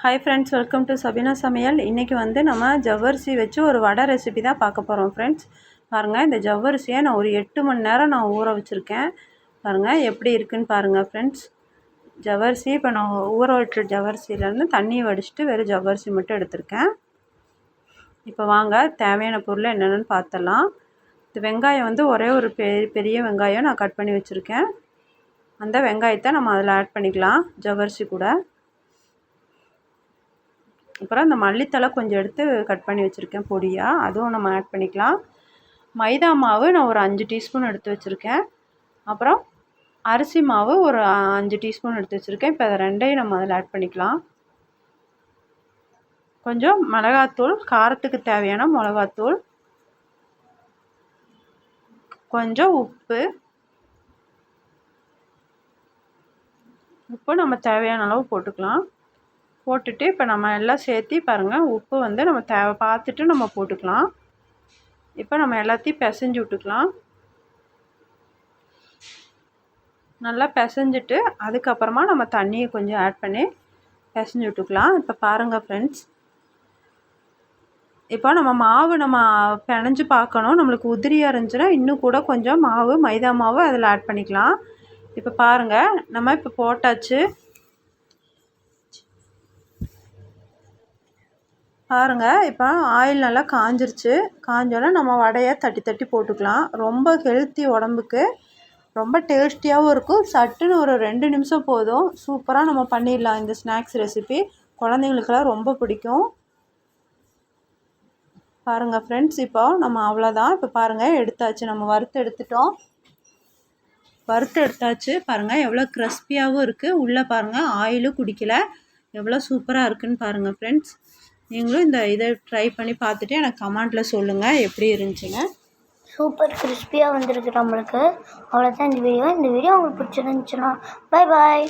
Hi friends, welcome to Sabina சமையல். இன்றைக்கி வந்து நம்ம ஜவ்வரிசி வச்சு ஒரு வடை ரெசிபி தான் பார்க்க போகிறோம் ஃப்ரெண்ட்ஸ். பாருங்கள், இந்த ஜவ்வரிசியை நான் ஒரு 8 மணி நேரம் நான் ஊற வச்சுருக்கேன். பாருங்கள் எப்படி இருக்குதுன்னு பாருங்கள் ஃப்ரெண்ட்ஸ். ஜவ்வரிசி இப்போ நான் ஊற வச்ச ஜவ்வரிசியிலேருந்து தண்ணியை வடிச்சிட்டு வெறும் ஜவ்வரிசி மட்டும் எடுத்திருக்கேன். இப்போ வாங்க தேவையான பொருள் என்னென்னு பார்த்துடலாம். இந்த வெங்காயம் வந்து ஒரே ஒரு பெரிய வெங்காயம் நான் கட் பண்ணி வச்சுருக்கேன். அந்த வெங்காயத்தை நம்ம அதில் ஆட் பண்ணிக்கலாம் ஜவ்வரிசி கூட. அப்புறம் இந்த மல்லித்தழை கொஞ்சம் எடுத்து கட் பண்ணி வச்சுருக்கேன் பொடியாக, அதுவும் நம்ம ஆட் பண்ணிக்கலாம். மைதா மாவு நான் ஒரு 5 டீஸ்பூன் எடுத்து வச்சுருக்கேன். அப்புறம் அரிசி மாவு ஒரு 5 டீஸ்பூன் எடுத்து வச்சுருக்கேன். இப்போ அதை ரெண்டையும் நம்ம அதில் ஆட் பண்ணிக்கலாம். கொஞ்சம் மிளகாத்தூள், காரத்துக்கு தேவையான மிளகாத்தூள், கொஞ்சம் உப்பு நம்ம தேவையான அளவு போட்டுக்கலாம். போட்டுட்டு இப்போ நம்ம எல்லாம் சேர்த்து பாருங்கள், உப்பு வந்து நம்ம பார்த்துட்டு நம்ம போட்டுக்கலாம். இப்போ நம்ம எல்லாத்தையும் பிசைஞ்சு விட்டுக்கலாம். நல்லா பிசைஞ்சிட்டு அதுக்கப்புறமா நம்ம தண்ணியை கொஞ்சம் ஆட் பண்ணி பிசைஞ்சு விட்டுக்கலாம். இப்போ பாருங்கள் ஃப்ரெண்ட்ஸ், இப்போ நம்ம மாவு நம்ம பிணைஞ்சு பார்க்கணும். நம்மளுக்கு உதிரியாக இருந்துச்சுன்னா இன்னும் கூட கொஞ்சம் மாவு, மைதா மாவு அதில் ஆட் பண்ணிக்கலாம். இப்போ பாருங்கள், நம்ம இப்போ போட்டாச்சு. பாருங்கள், இப்போ ஆயில் நல்லா காஞ்சிருச்சு. காஞ்சோன்னா நம்ம வடையை தட்டி தட்டி போட்டுக்கலாம். ரொம்ப ஹெல்த்தி உடம்புக்கு, ரொம்ப டேஸ்டியாகவும் இருக்கும். சட்டுன்னு ஒரு 2 நிமிஷம் போதும், சூப்பராக நம்ம பண்ணிடலாம். இந்த ஸ்நாக்ஸ் ரெசிபி குழந்தைங்களுக்கெல்லாம் ரொம்ப பிடிக்கும். பாருங்கள் ஃப்ரெண்ட்ஸ், இப்போ நம்ம அவ்வளோதான். இப்போ பாருங்கள் எடுத்தாச்சு, நம்ம வறுத்து எடுத்துட்டோம். வறுத்து எடுத்தாச்சு. பாருங்கள் எவ்வளோ கிறிஸ்பியாகவும் இருக்குது. உள்ளே பாருங்கள் ஆயிலும் குடிக்கலை. எவ்வளோ சூப்பராக இருக்குதுன்னு பாருங்கள் ஃப்ரெண்ட்ஸ். நீங்களும் இதை ட்ரை பண்ணி பார்த்துட்டு எனக்கு கமெண்ட்டில் சொல்லுங்கள் எப்படி இருந்துச்சுங்க. சூப்பர் கிறிஸ்பியாக வந்திருக்கு நம்மளுக்கு. அவ்வளோதான் இந்த வீடியோ. உங்களுக்கு பிடிச்சிருந்துச்சுன்னா பாய் பாய்.